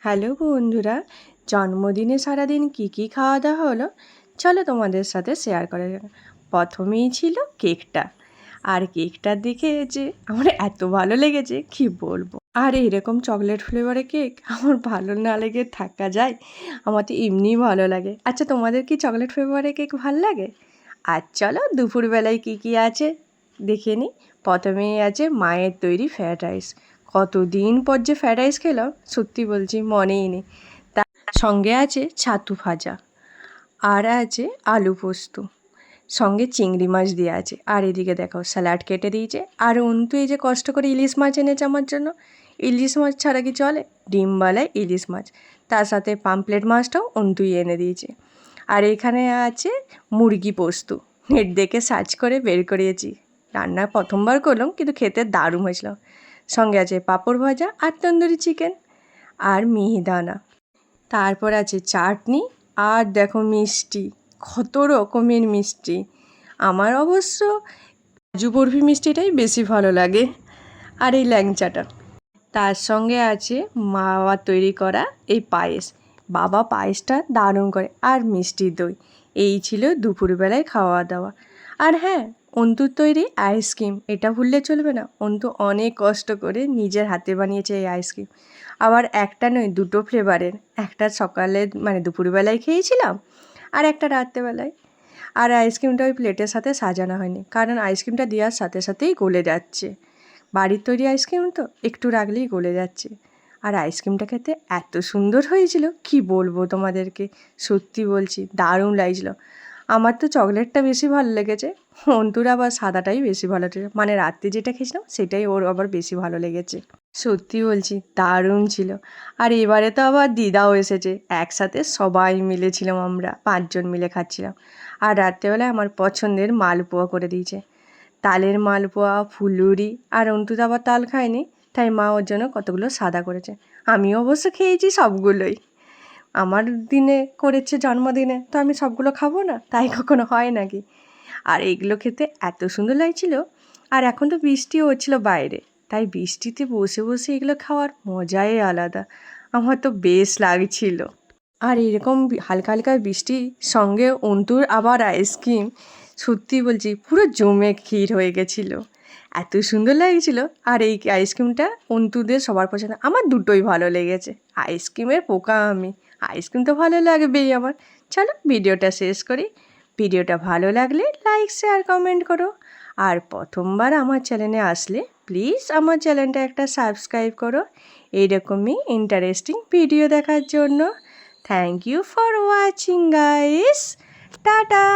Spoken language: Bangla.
হ্যালো বন্ধুরা, জন্মদিনে সারাদিন কি খাওয়া দাওয়া হলো চলো তোমাদের সাথে শেয়ার করা যাক। প্রথমেই ছিল কেকটা, আর কেকটার দিকে যে আমার এত ভালো লেগেছে কি বলবো। আর এরকম চকলেট ফ্লেভারে কেক আমার ভালো না লেগে থাকা যায়? আমার তো এমনিই ভালো লাগে। আচ্ছা, তোমাদের কি চকলেট ফ্লেভারে কেক ভালো লাগে? আর চলো দুপুরবেলায় কি আছে দেখে নিই। প্রথমেই আছে মায়ের তৈরি ফ্রায়েড রাইস। কতদিন পর যে ফ্রায়েড রাইস খেলাম সত্যি বলছি মনেই নেই। তার সঙ্গে আছে ছাতু ভাজা, আর আছে আলু পোস্ত, সঙ্গে চিংড়ি মাছ দিয়ে আছে। আর এদিকে দেখো স্যালাড কেটে দিয়েছে। আর অন্তু এই যে কষ্ট করে ইলিশ মাছ এনেছে আমার জন্য। ইলিশ মাছ ছাড়া কি চলে? ডিমবালায় ইলিশ মাছ, তার সাথে পামপ্লেট মাছটাও অন্তুই এনে দিয়েছে। আর এখানে আছে মুরগি পোস্ত, নেট দেখে সার্চ করে বের করিয়েছি। রান্না প্রথমবার করলাম কিন্তু খেতে দারুণ হয়েছিল। সঙ্গে আছে পাঁপড় ভাজা আর তন্দুরি চিকেন আর মিহিদানা। তারপর আছে চাটনি, আর দেখো মিষ্টি, কত রকমের মিষ্টি। আমার অবশ্য কাজু বরফি মিষ্টিটাই বেশি ভালো লাগে, আর এই ল্যাংচাটা। তার সঙ্গে আছে মা বাবা তৈরি করা এই পায়েস। বাবা পায়েসটা দারুণ করে, আর মিষ্টি দই। এই ছিল দুপুরবেলায় খাওয়া দাওয়া। আর হ্যাঁ, অন্তুর তৈরি আইসক্রিম, এটা ভুললে চলবে না। অন্তু অনেক কষ্ট করে নিজের হাতে বানিয়েছে এই আইসক্রিম। আবার একটা নয়, দুটো ফ্লেভারের। একটা সকালে মানে দুপুরবেলায় খেয়েছিলাম, আর একটা রাত্রেবেলায়। আর আইসক্রিমটা ওই প্লেটের সাথে সাজানো হয়নি, কারণ আইসক্রিমটা দেওয়ার সাথে সাথেই গলে যাচ্ছে। বাড়ির তৈরি আইসক্রিম তো একটু রাখলেই গলে যাচ্ছে। আর আইসক্রিমটা খেতে এত সুন্দর হয়েছিল কি বলবো তোমাদেরকে, সত্যি বলছি দারুণ লাগছিল। আমার তো চকলেটটা বেশি ভালো লেগেছে, অন্তুর আবার সাদাটাই বেশি ভালো লেগেছে। মানে রাত্রে যেটা খেয়েছিলাম সেটাই ওর আবার বেশি ভালো লেগেছে। সত্যি বলছি দারুণ ছিল। আর এবারে তো আবার দিদাও এসেছে, একসাথে সবাই মিলেছিলাম, আমরা 5 জন মিলে খাচ্ছিলাম। আর রাত্রেবেলায় আমার পছন্দের মালপোয়া করে দিয়েছে। তালের মালপোয়া, ফুলুরি। আর অন্তু তো আবার তাল খায়নি, তাই মা ওর জন্য কতগুলো সাদা করেছে। আমিও অবশ্য খেয়েছি সবগুলোই। আমার দিনে করেছে জন্মদিনে, তো আমি সবগুলো খাবো না? তাই কখনো হয় নাকি? আর এইগুলো খেতে এত সুন্দর লাগছিল। আর এখন তো বৃষ্টিও হচ্ছিল বাইরে, তাই বৃষ্টিতে বসে বসে এগুলো খাওয়ার মজাই আলাদা। আমার তো বেশ লাগছিল। আর এরকম হালকা হালকা বৃষ্টির সঙ্গে অন্তুর আবার আইসক্রিম, সত্যি বলছি পুরো জমে ক্ষীর হয়ে গেছিলো, এত সুন্দর লাগছিল। আর এই আইসক্রিমটা অন্তুদের সবার পছন্দ, আমার দুটোই ভালো লেগেছে। আইসক্রিমের পোকা আমি, আইসক্রিম তো ভালো লাগবেই আমার। চলো ভিডিওটা শেষ করি। ভিডিওটা ভালো লাগলে লাইক শেয়ার কমেন্ট করো। আর প্রথমবার আমার চ্যানেলে আসলে প্লিজ আমার চ্যানেলটা একটা সাবস্ক্রাইব করো, এইরকমই ইন্টারেস্টিং ভিডিও দেখার জন্য। Thank you for watching, guys. Tata.